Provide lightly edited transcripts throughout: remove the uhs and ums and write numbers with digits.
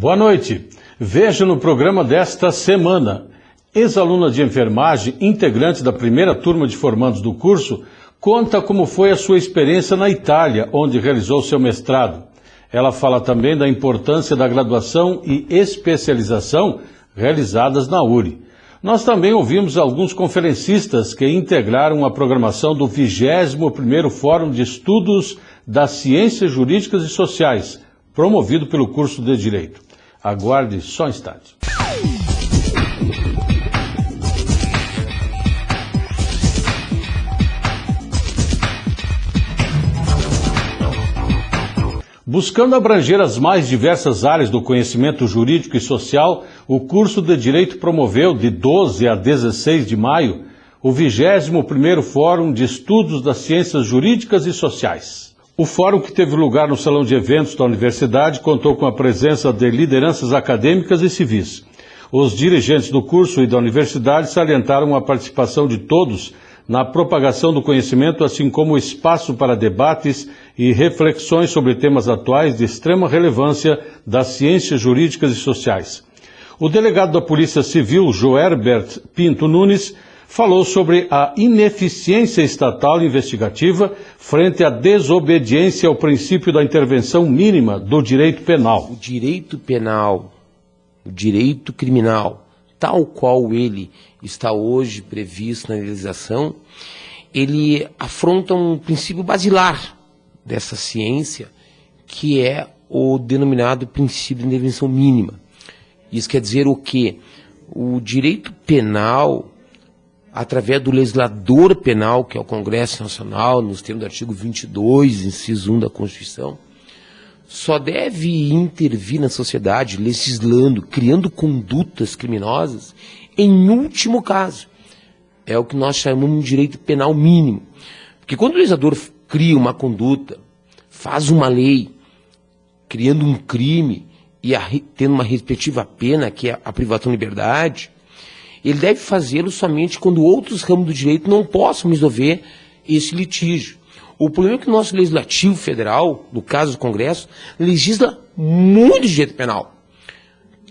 Boa noite. Veja no programa desta semana. Ex-aluna de enfermagem, integrante da primeira turma de formandos do curso, conta como foi a sua experiência na Itália, onde realizou seu mestrado. Ela fala também da importância da graduação e especialização realizadas na URI. Nós também ouvimos alguns conferencistas que integraram a programação do 21º Fórum de Estudos das Ciências Jurídicas e Sociais, promovido pelo curso de Direito. Aguarde só um instante. Buscando abranger as mais diversas áreas do conhecimento jurídico e social, o curso de Direito promoveu, de 12 a 16 de maio, o 21º Fórum de Estudos das Ciências Jurídicas e Sociais. O fórum, que teve lugar no Salão de Eventos da Universidade, contou com a presença de lideranças acadêmicas e civis. Os dirigentes do curso e da Universidade salientaram a participação de todos na propagação do conhecimento, assim como espaço para debates e reflexões sobre temas atuais de extrema relevância das ciências jurídicas e sociais. O delegado da Polícia Civil, Joerbert Pinto Nunes, falou sobre a ineficiência estatal investigativa frente à desobediência ao princípio da intervenção mínima do direito penal. O direito penal, o direito criminal, tal qual ele está hoje previsto na legislação, ele afronta um princípio basilar dessa ciência, que é o denominado princípio de intervenção mínima. Isso quer dizer o quê? O direito penal, através do legislador penal, que é o Congresso Nacional, nos termos do artigo 22, inciso 1 da Constituição, só deve intervir na sociedade, legislando, criando condutas criminosas, em último caso. É o que nós chamamos de direito penal mínimo. Porque quando o legislador cria uma conduta, faz uma lei, criando um crime e tendo uma respectiva pena, que é a privação de liberdade, ele deve fazê-lo somente quando outros ramos do direito não possam resolver esse litígio. O problema é que o nosso Legislativo Federal, no caso do Congresso, legisla muito de direito penal.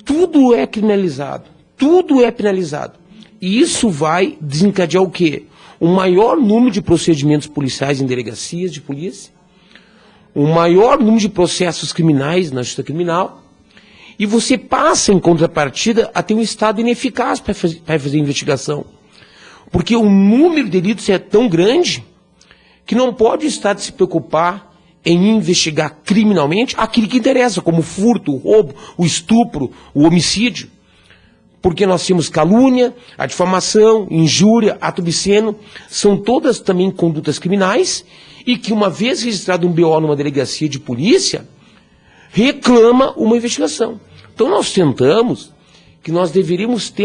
Tudo é criminalizado, tudo é penalizado. E isso vai desencadear o quê? O maior número de procedimentos policiais em delegacias de polícia, o maior número de processos criminais na justiça criminal, e você passa, em contrapartida, a ter um Estado ineficaz para fazer investigação. Porque o número de delitos é tão grande que não pode o Estado se preocupar em investigar criminalmente aquilo que interessa, como o furto, o roubo, o estupro, o homicídio. Porque nós temos calúnia, a difamação, injúria, ato obsceno, são todas também condutas criminais, e que uma vez registrado um BO numa delegacia de polícia, reclama uma investigação. Então nós tentamos que nós deveríamos ter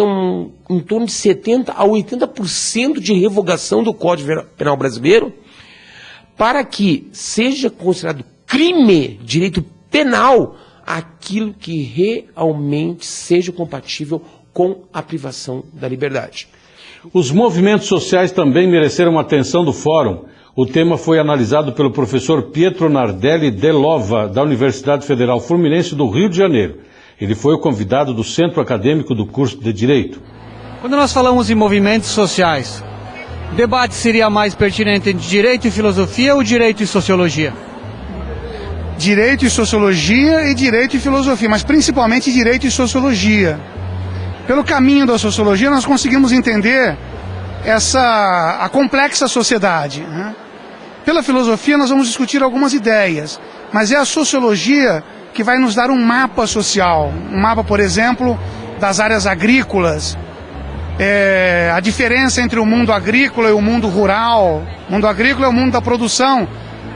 em torno de 70% a 80% de revogação do Código Penal brasileiro, para que seja considerado crime, direito penal, aquilo que realmente seja compatível com a privação da liberdade. Os movimentos sociais também mereceram atenção do fórum. O tema foi analisado pelo professor Pietro Nardelli Delova, da Universidade Federal Fluminense do Rio de Janeiro. Ele foi o convidado do Centro Acadêmico do curso de Direito. Quando nós falamos em movimentos sociais, o debate seria mais pertinente entre direito e filosofia ou direito e sociologia? Direito e sociologia e direito e filosofia, mas principalmente direito e sociologia. Pelo caminho da sociologia nós conseguimos entender a complexa sociedade, né? Pela filosofia nós vamos discutir algumas ideias, mas é a sociologia que vai nos dar um mapa social, um mapa, por exemplo, das áreas agrícolas, a diferença entre o mundo agrícola e o mundo rural. O mundo agrícola é o mundo da produção,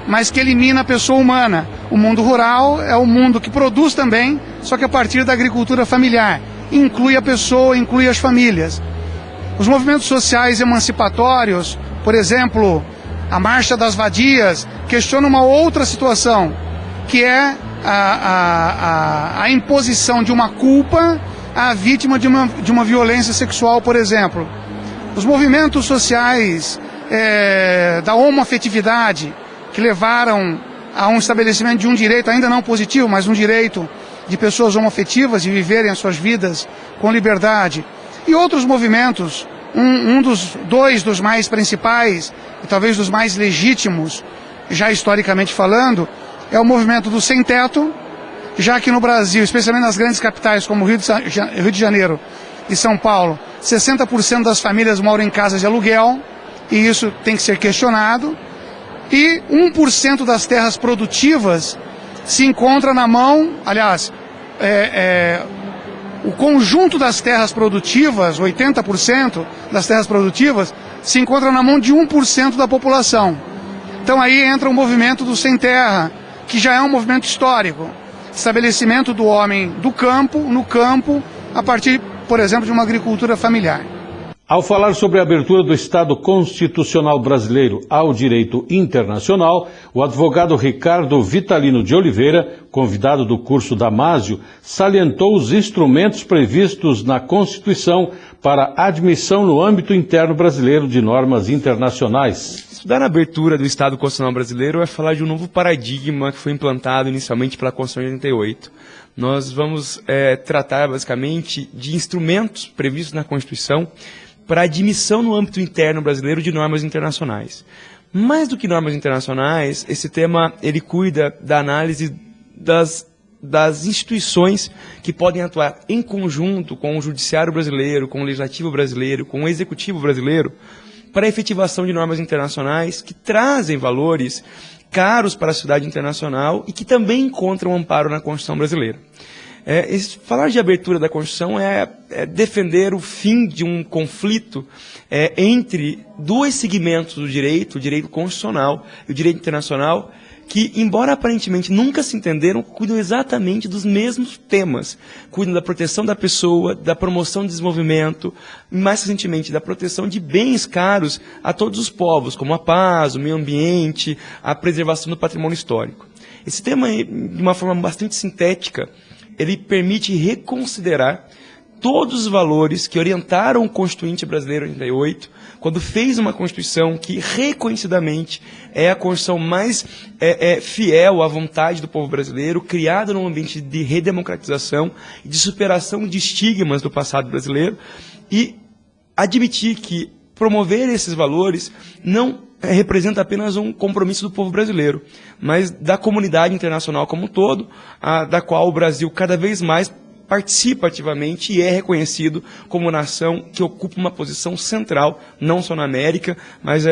mas que elimina a pessoa humana. O mundo rural é o mundo que produz também, só que a partir da agricultura familiar. Inclui a pessoa, inclui as famílias. Os movimentos sociais emancipatórios, por exemplo, a Marcha das Vadias, questionam uma outra situação, que é a imposição de uma culpa à vítima de uma violência sexual, por exemplo. Os movimentos sociais da homoafetividade, que levaram a um estabelecimento de um direito ainda não positivo, mas um direito de pessoas homoafetivas de viverem as suas vidas com liberdade. E outros movimentos, dois dos mais principais, e talvez dos mais legítimos, já historicamente falando, é o movimento do sem-teto, já que no Brasil, especialmente nas grandes capitais como Rio de Janeiro e São Paulo, 60% das famílias moram em casas de aluguel, e isso tem que ser questionado, e 1% das terras produtivas se encontra na mão, aliás, o conjunto das terras produtivas, 80% das terras produtivas, se encontra na mão de 1% da população. Então aí entra o movimento do sem terra, que já é um movimento histórico. Estabelecimento do homem do campo, no campo, a partir, por exemplo, de uma agricultura familiar. Ao falar sobre a abertura do Estado Constitucional Brasileiro ao direito internacional, o advogado Ricardo Vitalino de Oliveira, convidado do curso Damásio, salientou os instrumentos previstos na Constituição para admissão no âmbito interno brasileiro de normas internacionais. Estudar a abertura do Estado Constitucional Brasileiro é falar de um novo paradigma que foi implantado inicialmente pela Constituição de 88. Nós vamos tratar basicamente de instrumentos previstos na Constituição para admissão no âmbito interno brasileiro de normas internacionais. Mais do que normas internacionais, esse tema ele cuida da análise das instituições que podem atuar em conjunto com o Judiciário brasileiro, com o Legislativo brasileiro, com o Executivo brasileiro, para a efetivação de normas internacionais que trazem valores caros para a sociedade internacional e que também encontram amparo na Constituição brasileira. Falar de abertura da Constituição é defender o fim de um conflito entre dois segmentos do direito, o direito constitucional e o direito internacional, que, embora aparentemente nunca se entenderam, cuidam exatamente dos mesmos temas. Cuidam da proteção da pessoa, da promoção do desenvolvimento, e mais recentemente da proteção de bens caros a todos os povos, como a paz, o meio ambiente, a preservação do patrimônio histórico. Esse tema, de uma forma bastante sintética, ele permite reconsiderar todos os valores que orientaram o Constituinte brasileiro em 88, quando fez uma Constituição que reconhecidamente é a Constituição mais fiel à vontade do povo brasileiro, criada num ambiente de redemocratização e de superação de estigmas do passado brasileiro, e admitir que promover esses valores não representa apenas um compromisso do povo brasileiro, mas da comunidade internacional como um todo, da qual o Brasil cada vez mais participa ativamente e é reconhecido como nação que ocupa uma posição central, não só na América, mas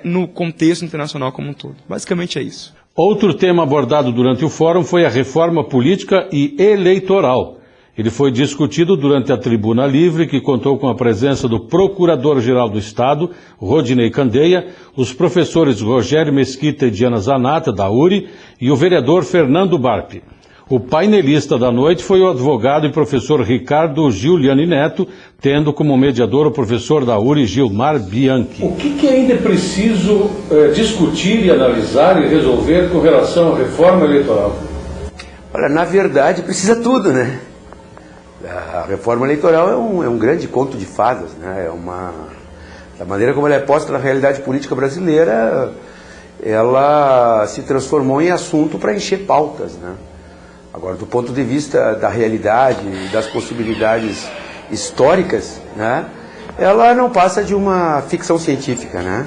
no contexto internacional como um todo. Basicamente é isso. Outro tema abordado durante o fórum foi a reforma política e eleitoral. Ele foi discutido durante a Tribuna Livre, que contou com a presença do Procurador-Geral do Estado, Rodinei Candeia, os professores Rogério Mesquita e Diana Zanata, da URI, e o vereador Fernando Barpi. O painelista da noite foi o advogado e professor Ricardo Giuliani Neto, tendo como mediador o professor da URI, Gilmar Bianchi. O que ainda é preciso discutir e analisar e resolver com relação à reforma eleitoral? Olha, na verdade precisa tudo, né? A reforma eleitoral é um grande conto de fadas, né? Da maneira como ela é posta na realidade política brasileira, ela se transformou em assunto para encher pautas, né? Agora, do ponto de vista da realidade, das possibilidades históricas, né? Ela não passa de uma ficção científica, né?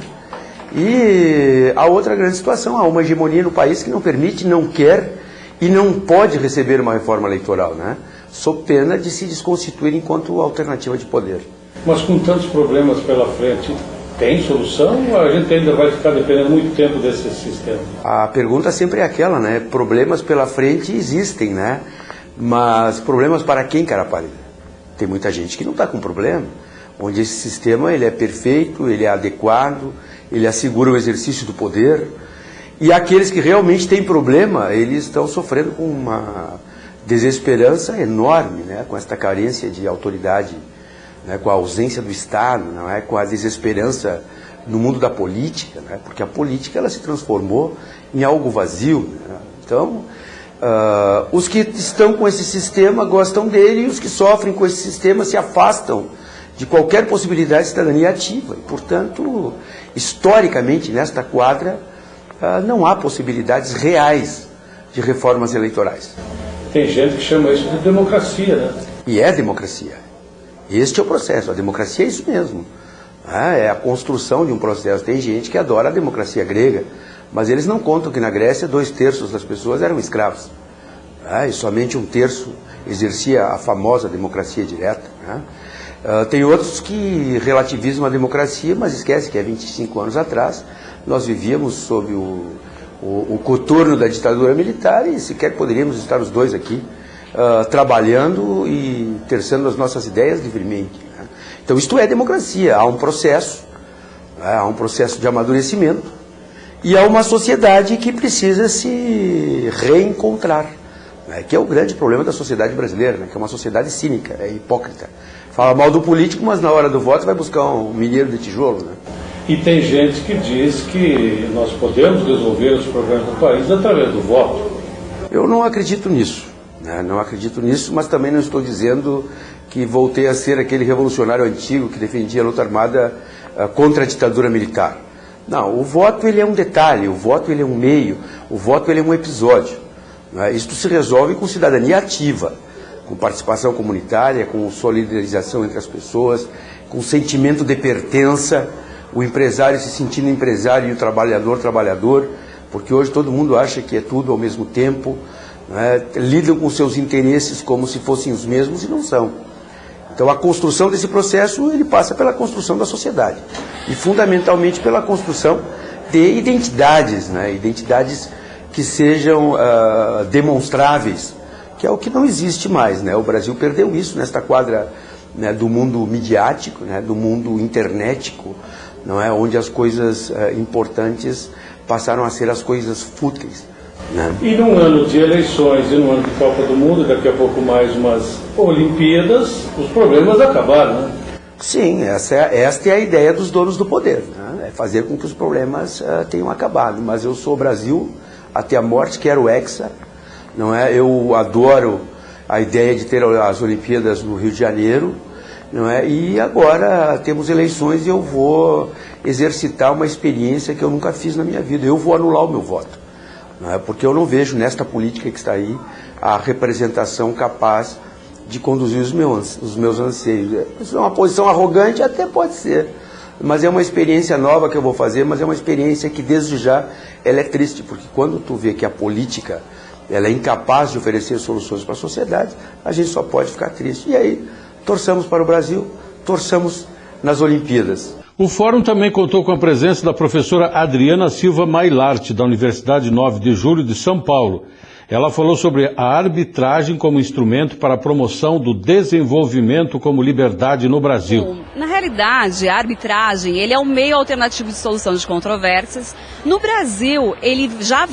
E a outra grande situação, há uma hegemonia no país que não permite, não quer e não pode receber uma reforma eleitoral, né? Sob pena de se desconstituir enquanto alternativa de poder. Mas com tantos problemas pela frente, tem solução ou a gente ainda vai ficar dependendo muito tempo desse sistema? A pergunta sempre é aquela, né? Problemas pela frente existem, né? Mas problemas para quem, cara pálida? Tem muita gente que não está com problema, onde esse sistema ele é perfeito, ele é adequado, ele assegura o exercício do poder, e aqueles que realmente têm problema, eles estão sofrendo com uma desesperança enorme, né, com esta carência de autoridade, né, com a ausência do Estado, não é, com a desesperança no mundo da política, né, porque a política ela se transformou em algo vazio, né? Então, os que estão com esse sistema gostam dele e os que sofrem com esse sistema se afastam de qualquer possibilidade de cidadania ativa. E, portanto, historicamente, nesta quadra, não há possibilidades reais de reformas eleitorais. Tem gente que chama isso de democracia, né? E é democracia. Este é o processo. A democracia é isso mesmo. É a construção de um processo. Tem gente que adora a democracia grega, mas eles não contam que na Grécia 2/3 das pessoas eram escravos. E somente 1/3 exercia a famosa democracia direta. Tem outros que relativizam a democracia, mas esquecem que há 25 anos atrás nós vivíamos sob o coturno da ditadura militar e sequer poderíamos estar os dois aqui trabalhando e terçando as nossas ideias livremente. Então isto é democracia, há um processo de amadurecimento e há uma sociedade que precisa se reencontrar, que é o grande problema da sociedade brasileira, que é uma sociedade cínica, é hipócrita. Fala mal do político, mas na hora do voto vai buscar um mineiro de tijolo. E tem gente que diz que nós podemos resolver os problemas do país através do voto. Eu não acredito nisso. Não acredito nisso, mas também não estou dizendo que voltei a ser aquele revolucionário antigo que defendia a luta armada contra a ditadura militar. Não, o voto ele é um detalhe, o voto ele é um meio, o voto ele é um episódio. Isto se resolve com cidadania ativa, com participação comunitária, com solidarização entre as pessoas, com sentimento de pertença, o empresário se sentindo empresário e o trabalhador, trabalhador, porque hoje todo mundo acha que é tudo ao mesmo tempo, lidam com seus interesses como se fossem os mesmos e não são. Então a construção desse processo ele passa pela construção da sociedade e fundamentalmente pela construção de identidades, identidades que sejam demonstráveis, que é o que não existe mais. O Brasil perdeu isso nesta quadra do mundo midiático, do mundo internetico, onde as coisas importantes passaram a ser as coisas fúteis. E num ano de eleições e num ano de Copa do Mundo, daqui a pouco mais umas Olimpíadas, os problemas acabaram, Sim, esta é a ideia dos donos do poder, é fazer com que os problemas tenham acabado. Mas eu sou o Brasil até a morte, quero o Hexa, Eu adoro a ideia de ter as Olimpíadas no Rio de Janeiro, E agora temos eleições e eu vou exercitar uma experiência que eu nunca fiz na minha vida. Eu vou anular o meu voto. Porque eu não vejo nesta política que está aí a representação capaz de conduzir os meus anseios. Isso é uma posição arrogante, até pode ser, mas é uma experiência nova que eu vou fazer, mas é uma experiência que desde já ela é triste, porque quando tu vê que a política ela é incapaz de oferecer soluções para a sociedade, a gente só pode ficar triste. E aí, torçamos para o Brasil, torçamos nas Olimpíadas. O fórum também contou com a presença da professora Adriana Silva Mailarte, da Universidade 9 de Julho de São Paulo. Ela falou sobre a arbitragem como instrumento para a promoção do desenvolvimento como liberdade no Brasil. Bom, na realidade, a arbitragem ele é um meio alternativo de solução de controvérsias. No Brasil, ele já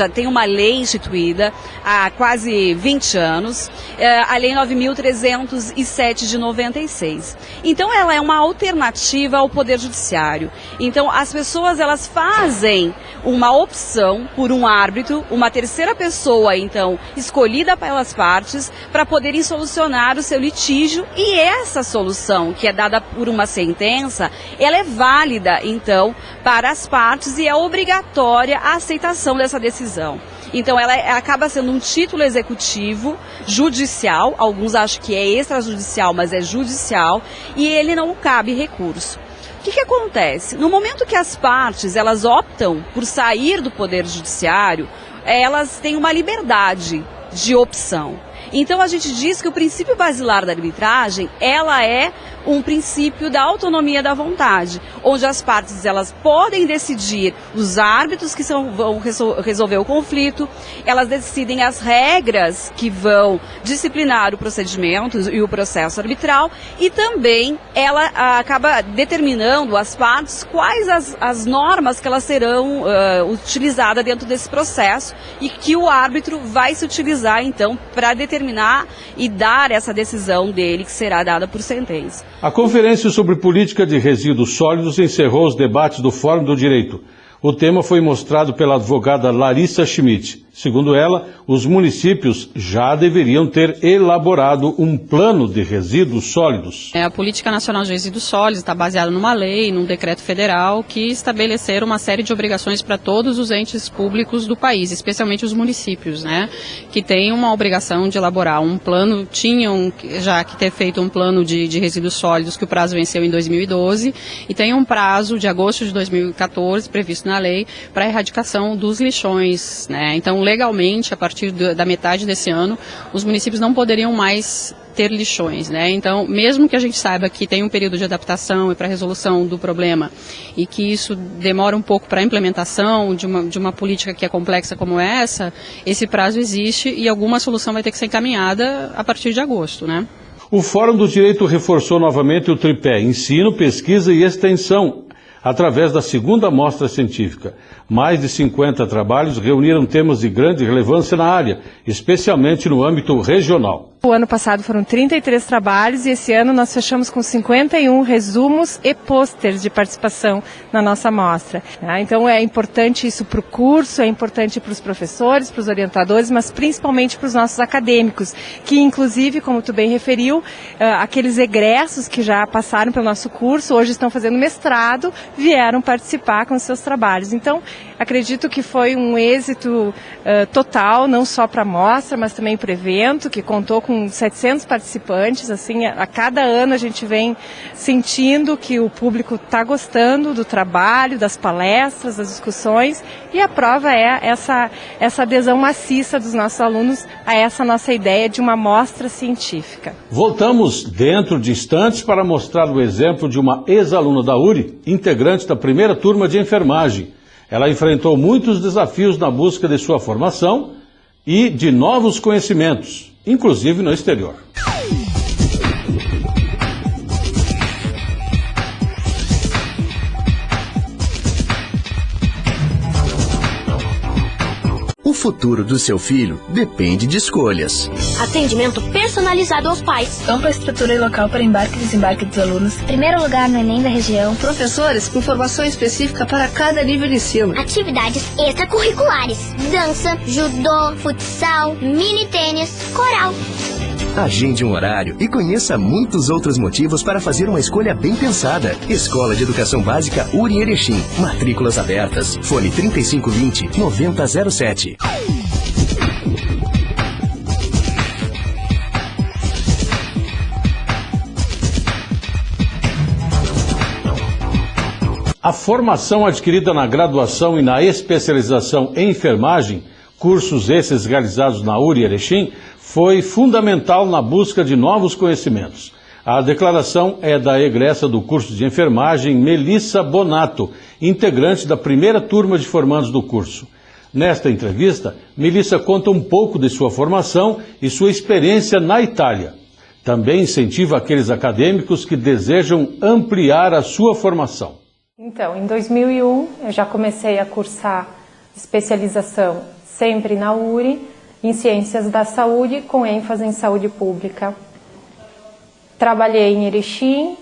tem uma lei instituída há quase 20 anos, a Lei 9.307 de 96. Então, ela é uma alternativa ao Poder Judiciário. Então, as pessoas elas fazem uma opção por um árbitro, uma terceira pessoa, então, escolhida pelas partes para poderem solucionar o seu litígio, e essa solução, que é dada por uma sentença, ela é válida, então, para as partes e é obrigatória a aceitação dessa decisão. Então, ela acaba sendo um título executivo judicial, alguns acham que é extrajudicial, mas é judicial, e ele não cabe recurso. O que acontece? No momento que as partes elas optam por sair do Poder Judiciário, elas têm uma liberdade de opção. Então a gente diz que o princípio basilar da arbitragem, ela é um princípio da autonomia da vontade, onde as partes elas podem decidir os árbitros que vão resolver o conflito, elas decidem as regras que vão disciplinar o procedimento e o processo arbitral, e também ela acaba determinando às partes quais as normas que elas serão utilizadas dentro desse processo e que o árbitro vai se utilizar então para determinar e dar essa decisão dele que será dada por sentença. A conferência sobre política de resíduos sólidos encerrou os debates do Fórum do Direito. O tema foi mostrado pela advogada Larissa Schmidt. Segundo ela, os municípios já deveriam ter elaborado um plano de resíduos sólidos. A Política Nacional de Resíduos Sólidos está baseada numa lei, num decreto federal, que estabeleceram uma série de obrigações para todos os entes públicos do país, especialmente os municípios, que têm uma obrigação de elaborar um plano, tinham já que ter feito um plano de resíduos sólidos, que o prazo venceu em 2012, e tem um prazo de agosto de 2014, previsto na lei, para a erradicação dos lixões, Então, legalmente, a partir da metade desse ano, os municípios não poderiam mais ter lixões, Então, mesmo que a gente saiba que tem um período de adaptação e para resolução do problema e que isso demora um pouco para a implementação de uma política que é complexa como essa, esse prazo existe e alguma solução vai ter que ser encaminhada a partir de agosto, O Fórum do Direito reforçou novamente o tripé ensino, pesquisa e extensão, através da segunda mostra científica. Mais de 50 trabalhos reuniram temas de grande relevância na área, especialmente no âmbito regional. O ano passado foram 33 trabalhos e esse ano nós fechamos com 51 resumos e pôsteres de participação na nossa mostra. Então é importante isso para o curso, é importante para os professores, para os orientadores, mas principalmente para os nossos acadêmicos, que inclusive, como tu bem referiu, aqueles egressos que já passaram pelo nosso curso, hoje estão fazendo mestrado, vieram participar com seus trabalhos. Então, acredito que foi um êxito total, não só para a mostra, mas também para o evento, que contou com 700 participantes. Assim, a cada ano a gente vem sentindo que o público está gostando do trabalho, das palestras, das discussões, e a prova é essa adesão maciça dos nossos alunos a essa nossa ideia de uma mostra científica. Voltamos dentro de instantes para mostrar o exemplo de uma ex-aluna da URI, integrante da primeira turma de enfermagem. Ela enfrentou muitos desafios na busca de sua formação e de novos conhecimentos, inclusive no exterior. O futuro do seu filho depende de escolhas. Atendimento personalizado aos pais. Ampla estrutura e local para embarque e desembarque dos alunos. Primeiro lugar no Enem da região. Professores com formação específica para cada nível de ensino. Atividades extracurriculares. Dança, judô, futsal, mini tênis, coral. Agende um horário e conheça muitos outros motivos para fazer uma escolha bem pensada. Escola de Educação Básica URI Erechim. Matrículas abertas. Fone 3520-9007. A formação adquirida na graduação e na especialização em enfermagem, cursos esses realizados na URI Erechim, foi fundamental na busca de novos conhecimentos. A declaração é da egressa do curso de enfermagem Melissa Bonato, integrante da primeira turma de formandos do curso. Nesta entrevista, Melissa conta um pouco de sua formação e sua experiência na Itália. Também incentiva aqueles acadêmicos que desejam ampliar a sua formação. Então, em 2001, eu já comecei a cursar especialização sempre na URI, em Ciências da Saúde, com ênfase em saúde pública. Trabalhei em Erechim,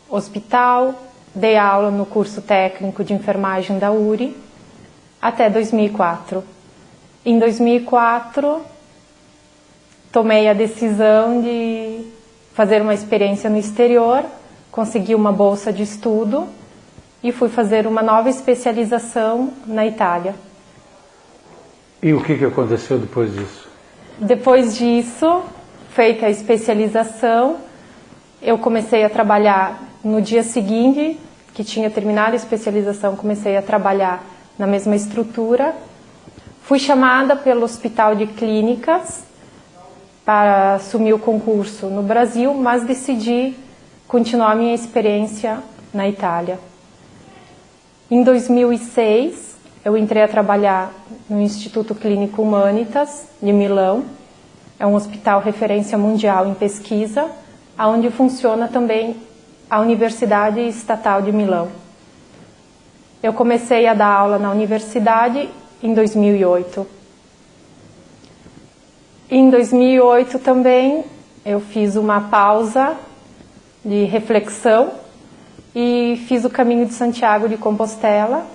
hospital, dei aula no curso técnico de enfermagem da URI, até 2004. Em 2004, tomei a decisão de fazer uma experiência no exterior, consegui uma bolsa de estudo e fui fazer uma nova especialização na Itália. E o que aconteceu depois disso? Depois disso, feita a especialização, eu comecei a trabalhar no dia seguinte, que tinha terminado a especialização, comecei a trabalhar na mesma estrutura. Fui chamada pelo Hospital de Clínicas para assumir o concurso no Brasil, mas decidi continuar minha experiência na Itália. Em 2006, eu entrei a trabalhar no Instituto Clínico Humanitas, de Milão. É um hospital referência mundial em pesquisa, onde funciona também a Universidade Estatal de Milão. Eu comecei a dar aula na universidade em 2008. Em 2008 também eu fiz uma pausa de reflexão e fiz o Caminho de Santiago de Compostela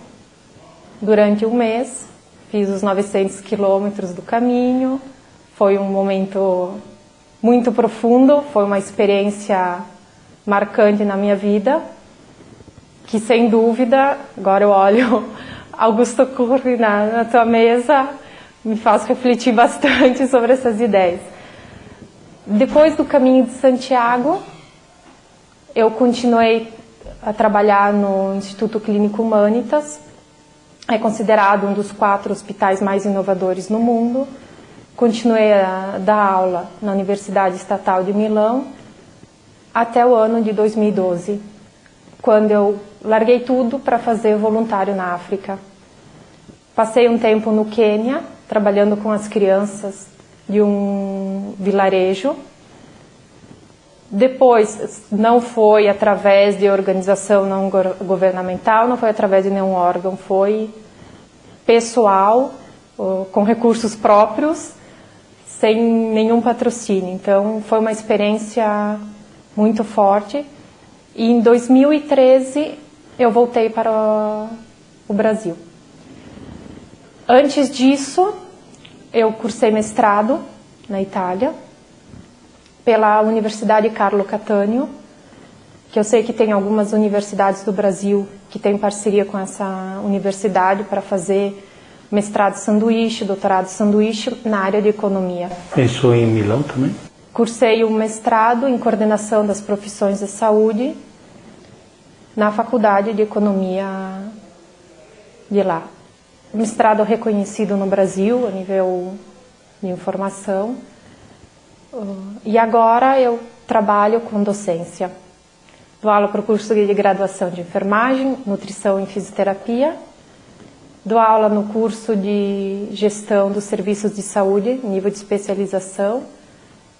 durante um mês. fiz os 900 quilômetros do caminho. Foi um momento muito profundo, foi uma experiência marcante na minha vida, que sem dúvida, agora eu olho Augusto Curri na tua mesa, me faz refletir bastante sobre essas ideias. Depois do Caminho de Santiago, eu continuei a trabalhar no Instituto Clínico Humanitas, é considerado um dos 4 hospitais mais inovadores no mundo. Continuei a dar aula na Universidade Estatal de Milão até o ano de 2012, quando eu larguei tudo para fazer voluntário na África. Passei um tempo no Quênia, trabalhando com as crianças de um vilarejo. Depois, não foi através de organização não governamental, não foi através de nenhum órgão, foi pessoal, com recursos próprios, sem nenhum patrocínio. Então, foi uma experiência muito forte. E em 2013, eu voltei para o Brasil. Antes disso, eu cursei mestrado na Itália, pela Universidade Carlo Cattaneo, que eu sei que tem algumas universidades do Brasil que têm parceria com essa universidade para fazer mestrado sanduíche, doutorado sanduíche na área de economia. Isso em Milão também? Cursei um mestrado em coordenação das profissões de saúde na Faculdade de Economia de lá. Mestrado reconhecido no Brasil a nível de informação. E agora eu trabalho com docência. Dou aula para o curso de graduação de enfermagem, nutrição e fisioterapia. Dou aula no curso de gestão dos serviços de saúde, nível de especialização.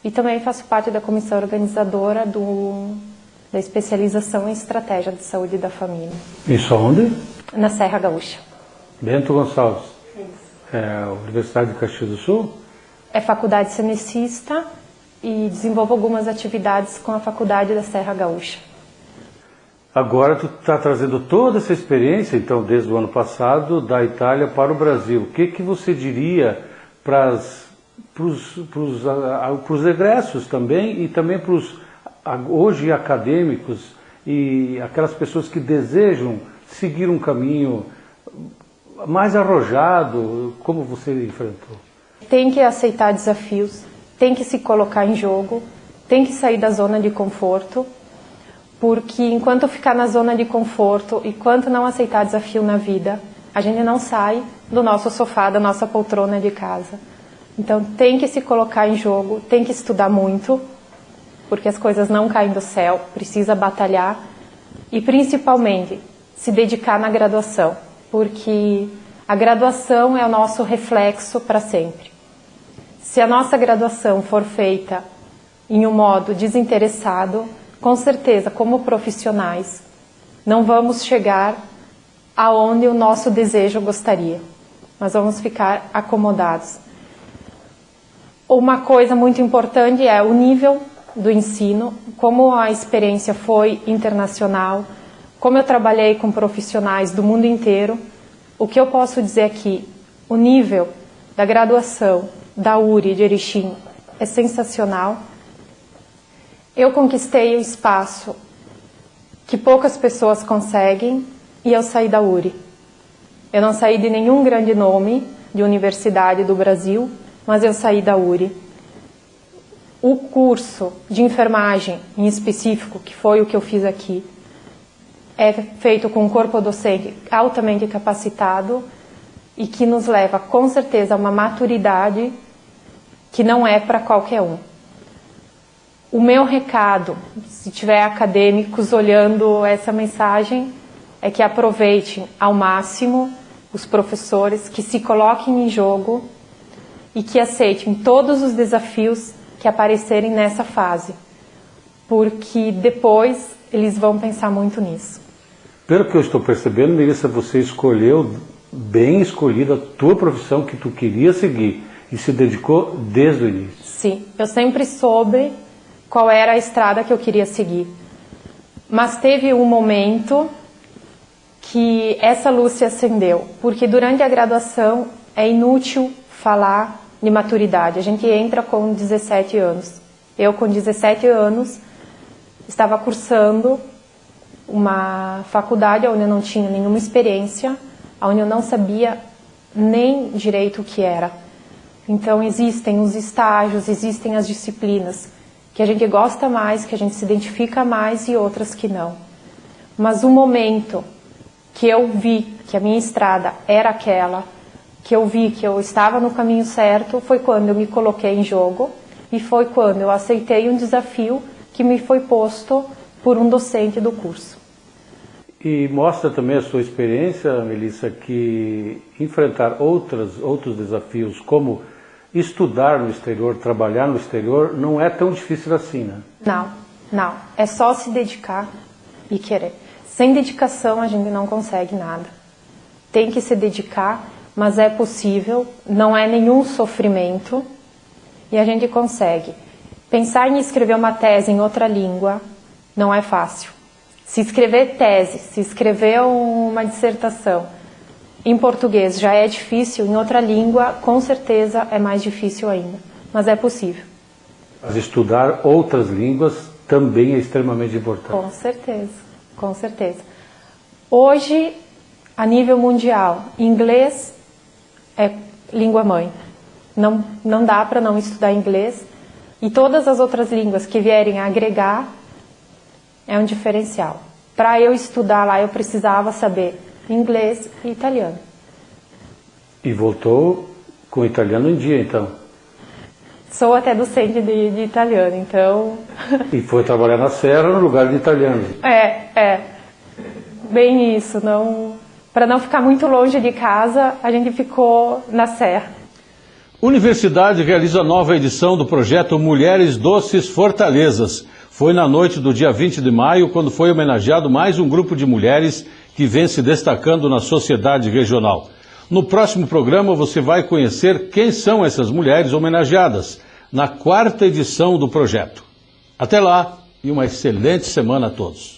E também faço parte da comissão organizadora da especialização em estratégia de saúde da família. Isso aonde? Na Serra Gaúcha. Bento Gonçalves. É a Universidade de Caxias do Sul? É faculdade cenecista e desenvolvo algumas atividades com a Faculdade da Serra Gaúcha. Agora tu está trazendo toda essa experiência, então, desde o ano passado, da Itália para o Brasil. O que você diria para os egressos também e também para os hoje acadêmicos e aquelas pessoas que desejam seguir um caminho mais arrojado, como você enfrentou? Tem que aceitar desafios, tem que se colocar em jogo, tem que sair da zona de conforto, porque enquanto ficar na zona de conforto, enquanto não aceitar desafio na vida, a gente não sai do nosso sofá, da nossa poltrona de casa. Então tem que se colocar em jogo, tem que estudar muito, porque as coisas não caem do céu, precisa batalhar e principalmente se dedicar na graduação, porque a graduação é o nosso reflexo para sempre. Se a nossa graduação for feita em um modo desinteressado, com certeza, como profissionais, não vamos chegar aonde o nosso desejo gostaria. Nós vamos ficar acomodados. Uma coisa muito importante é o nível do ensino, como a experiência foi internacional, como eu trabalhei com profissionais do mundo inteiro. O que eu posso dizer aqui, o nível da graduação da URI de Erechim é sensacional. Eu conquistei o espaço que poucas pessoas conseguem e eu saí da URI. Eu não saí de nenhum grande nome de universidade do Brasil, mas eu saí da URI. O curso de enfermagem em específico, que foi o que eu fiz aqui, é feito com um corpo docente altamente capacitado e que nos leva, com certeza, a uma maturidade que não é para qualquer um. O meu recado, se tiver acadêmicos olhando essa mensagem, é que aproveitem ao máximo os professores, que se coloquem em jogo e que aceitem todos os desafios que aparecerem nessa fase, porque depois eles vão pensar muito nisso. Pelo que eu estou percebendo, Melissa, você escolheu, bem escolhida, a tua profissão que tu queria seguir e se dedicou desde o início. Sim, eu sempre soube qual era a estrada que eu queria seguir. Mas teve um momento que essa luz se acendeu, porque durante a graduação é inútil falar de maturidade. A gente entra com 17 anos. Eu, com 17 anos, estava cursando uma faculdade onde eu não tinha nenhuma experiência, onde eu não sabia nem direito o que era. Então existem os estágios, existem as disciplinas que a gente gosta mais, que a gente se identifica mais e outras que não. Mas o momento que eu vi que a minha estrada era aquela, que eu vi que eu estava no caminho certo, foi quando eu me coloquei em jogo e foi quando eu aceitei um desafio que me foi posto por um docente do curso. E mostra também a sua experiência, Melissa, que enfrentar outros desafios, como estudar no exterior, trabalhar no exterior, não é tão difícil assim, né? Não. É só se dedicar e querer. Sem dedicação a gente não consegue nada. Tem que se dedicar, mas é possível, não é nenhum sofrimento e a gente consegue. Pensar em escrever uma tese em outra língua não é fácil. Se escrever tese, se escrever uma dissertação em português já é difícil, em outra língua com certeza é mais difícil ainda, mas é possível. Mas estudar outras línguas também é extremamente importante. Com certeza. Hoje, a nível mundial, inglês é língua mãe. Não dá para não estudar inglês. E todas as outras línguas que vierem a agregar é um diferencial. Para eu estudar lá, eu precisava saber inglês e italiano. E voltou com o italiano em dia, então? Sou até docente de italiano, então... E foi trabalhar na Serra no lugar de italiano. Bem isso. Para não ficar muito longe de casa, a gente ficou na Serra. Universidade realiza nova edição do projeto Mulheres Doces Fortalezas. Foi na noite do dia 20 de maio, quando foi homenageado mais um grupo de mulheres que vem se destacando na sociedade regional. No próximo programa você vai conhecer quem são essas mulheres homenageadas, na 4ª edição do projeto. Até lá e uma excelente semana a todos.